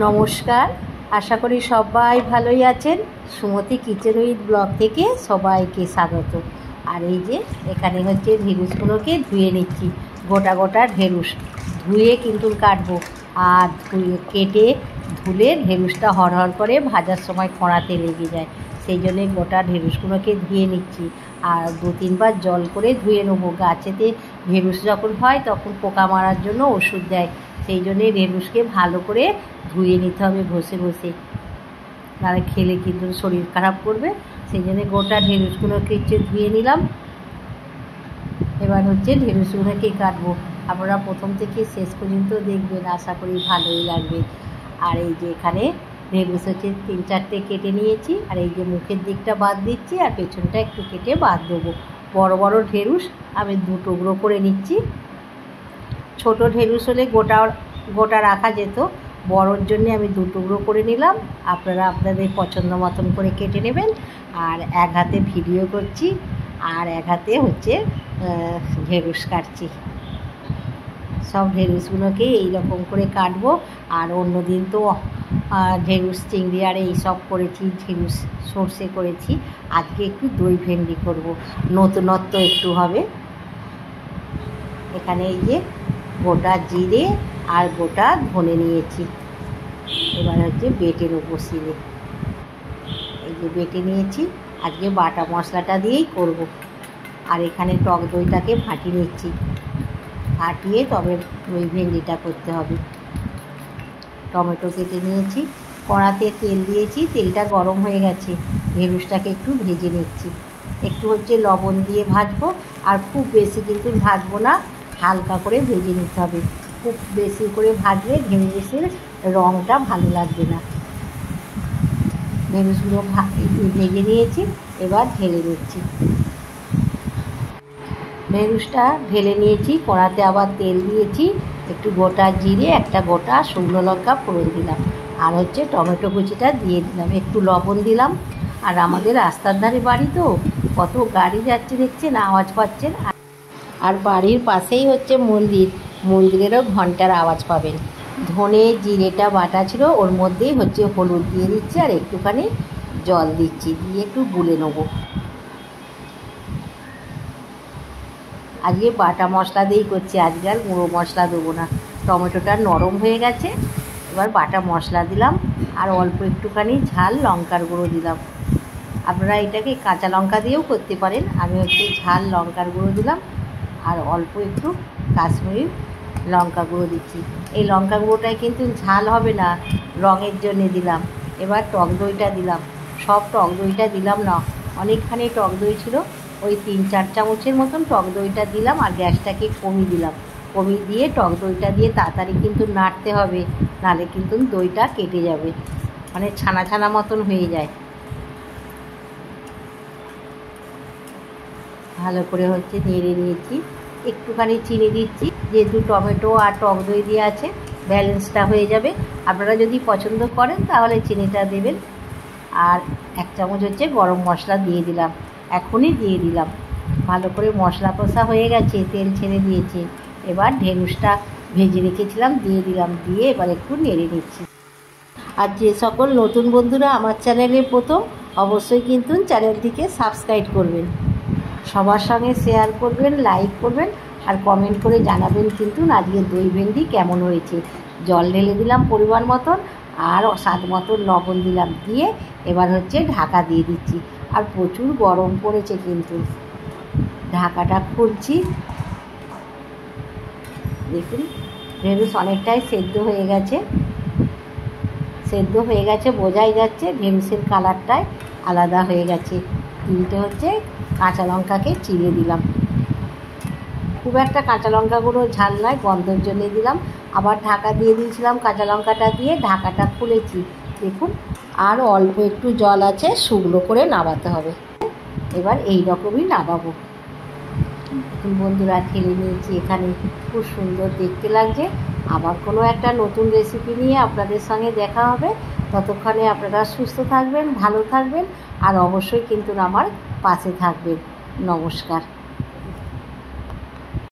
নমস্কার, আশা করি সবাই ভালোই আছেন। সুমতি কিচেন উইথ ব্লগ থেকে সবাইকে স্বাগত। আর এই যে এখানে হচ্ছে ঢেঁড়ুসগুলোকে ধুয়ে নিচ্ছি। গোটা গোটা ঢেঁড়ুস ধুয়ে কিন্তু কাটবো, আর কেটে ধুলে ঢেঁড়ুসটা হড়হড় করে ভাজার সময় কড়াতে লেগে যায়। সেই জন্যে গোটা ঢেঁড়ুসগুলোকে ধুয়ে নিচ্ছি, আর 2-3 বার জল করে ধুয়ে নেবো। গাছেতে ঢেঁড়ুস যখন হয় তখন পোকা মারার জন্য ওষুধ দেয়, সেই জন্যে ঢেঁড়ুসকে ভালো করে ধুয়ে নিতে হবে ঘষে ঘষে, নাহলে খেলে কিন্তু শরীর খারাপ করবে। সেই জন্য গোটা ঢেঁড়ুসগুলোকে ধুয়ে নিলাম। এবার হচ্ছে ঢেঁড়ুসগুলোকে কাটবো। আপনারা প্রথম থেকে শেষ পর্যন্ত দেখবেন, আশা করি ভালোই লাগবে। আর এই যে এখানে ঢেঁড়ুস হচ্ছে 3-4টে কেটে নিয়েছি, আর এই যে মুখের দিকটা বাদ দিচ্ছি, আর পেছনটা একটু কেটে বাদ দেবো। বড় বড় ঢেঁড়ুস আমি 2 টুকরো করে নিচ্ছি। ছোট ঢেঁড়ুস হলে গোটা গোটা রাখা যেত, বড়োর জন্য আমি 2 টুকরো করে নিলাম। আপনারা আপনাদের পছন্দ মতন করে কেটে নেবেন। আর এক হাতে ভিডিও করছি, আর এক হাতে হচ্ছে ঢেঁড়ুস কাটছি। সব ঢেঁড়ুসগুলোকে এইরকম করে কাটবো। আর অন্য দিন তো ঢেঁড়ুস চিংড়ি আর এইসব করেছি, ঢেঁড়ুস সর্ষে করেছি। আজকে একটু দই ভেন্ডি করব, নতুনত্ব একটু হবে। এখানে এই যে গোটা জিরে আর গোটা ধনে নিয়েছি। এবার হচ্ছে বেটে নেবো শিলে। এই যে বেটে নিয়েছি, আজকে বাটা মশলাটা দিয়েই করব। আর এখানে টক দইটাকে ফাটিয়ে নিচ্ছি, ফাটিয়ে তবে দই ভেন্ডিটা করতে হবে। টমেটো কেটে নিয়েছি, কড়াতে তেল দিয়েছি, তেলটা গরম হয়ে গেছে। ঢেঁড়ুসটাকে একটু ভেজে নিচ্ছি, একটু হচ্ছে লবণ দিয়ে ভাজবো। আর খুব বেশি কিন্তু ভাজবো না, হালকা করে ভেজে নিতে হবে। খুব বেশি করে ভাজলে ঢেঁড়ুসের রঙটা ভালো লাগবে না। ঢেঁড়ুসগুলো ভেজে নিয়েছি, এবার ঢেলে নিচ্ছি। ঢেঁড়ুসটা ঢেলে নিয়েছি, কড়াতে আবার তেল দিয়েছি, একটু গোটা জিরে, একটা গোটা শুকনো লঙ্কা ফোড়ন দিলাম, আর হচ্ছে টমেটো কুচিটা দিয়ে দিলাম, একটু লবণ দিলাম। আর আমাদের রাস্তার ধারে বাড়ি তো, কত গাড়ি যাচ্ছে দেখছেন, আওয়াজ পাচ্ছেন। আর বাড়ির পাশেই হচ্ছে মন্দির, মন্দিরেরও ঘন্টার আওয়াজ পাবেন। ধনে জিরেটা বাটা ছিল, ওর মধ্যেই হচ্ছে হলুদ দিয়ে দিচ্ছি, আর একটুখানি জল দিচ্ছি, দিয়ে একটু গুলে নেবো। আজকে বাটা মশলা দিয়েই করছি, আজকে আর গুঁড়ো মশলা দেবো না। টমেটোটা নরম হয়ে গেছে, এবার বাটা মশলা দিলাম, আর অল্প একটুখানি ঝাল লঙ্কার গুঁড়ো দিলাম। আপনারা এটাকে কাঁচা লঙ্কা দিয়েও করতে পারেন, আমি হচ্ছে ঝাল লঙ্কার গুঁড়ো দিলাম, আর অল্প একটু কাশ্মীরি লঙ্কা গুঁড়ো দিচ্ছি। এই লঙ্কা গুঁড়োটায় কিন্তু ঝাল হবে না, রঙের জন্যে দিলাম। এবার টক দইটা দিলাম, সব টক দইটা দিলাম না, অনেকখানি টক দই ছিল, ওই 3-4 চামচের মতন টক দইটা দিলাম। আর গ্যাসটাকে কমিয়ে দিলাম, কমিয়ে দিয়ে টক দইটা দিয়ে তাড়াতাড়ি কিন্তু নাড়তে হবে, নাহলে কিন্তু দইটা কেটে যাবে, মানে ছানা ছানা মতন হয়ে যায়। ভালো করে হচ্ছে নেড়ে নিয়েছি, একটুখানি চিনি দিচ্ছি, যেহেতু টমেটো আর টক দই দিয়ে আছে, ব্যালেন্সটা হয়ে যাবে। আপনারা যদি পছন্দ করেন তাহলে চিনিটা দেবেন। আর 1 চামচ হচ্ছে গরম মশলা দিয়ে দিলাম, এখনই দিয়ে দিলাম। ভালো করে মশলা কষা হয়ে গেছে, তেল ছেড়ে দিয়েছে। এবার ঢেঁড়ুসটা ভেজে রেখেছিলাম দিয়ে দিলাম, দিয়ে এবার একটু নেড়ে নিচ্ছি। আর যে সকল নতুন বন্ধুরা আমার চ্যানেলে প্রথম, অবশ্যই কিন্তু চ্যানেলটিকে সাবস্ক্রাইব করবেন, সবার সঙ্গে শেয়ার করবেন, লাইক করবেন, আর কমেন্ট করে জানাবেন কিন্তু আজকে দই ভেন্ডি কেমন হয়েছে। জল ঢেলে দিলাম পরিমাণ মতন, আর স্বাদ মতন লবণ দিলাম, দিয়ে এবার হচ্ছে ঢাকা দিয়ে দিচ্ছি। আর প্রচুর গরম পড়েছে কিন্তু। ঢাকাটা খুলছি, দেখুন ঢেঁড়ুস অনেকটাই সেদ্ধ হয়ে গেছে। সেদ্ধ হয়ে গেছে বোঝাই যাচ্ছে, ঢেঁড়ুসের কালারটাই আলাদা হয়ে গেছে। 3টে হচ্ছে কাঁচা লঙ্কাকে চিড়ে দিলাম, খুব একটা কাঁচা লঙ্কাগুলো ঝাল নয়, গন্ধের জন্যে দিলাম। আবার ঢাকা দিয়ে দিয়েছিলাম, কাঁচা লঙ্কাটা দিয়ে ঢাকাটা খুলেছি, দেখুন। আর অল্প একটু জল আছে, শুকনো করে নামাতে হবে। এবার এই রকমই নামাবো। বন্ধুরা ঠেলে নিয়েছি, এখানে খুব সুন্দর দেখতে লাগছে। আবার কোনো একটা নতুন রেসিপি নিয়ে আপনাদের সঙ্গে দেখা হবে। ততক্ষণে আপনারা সুস্থ থাকবেন, ভালো থাকবেন, আর অবশ্যই কিন্তু আমার পাশে থাকবেন। নমস্কার।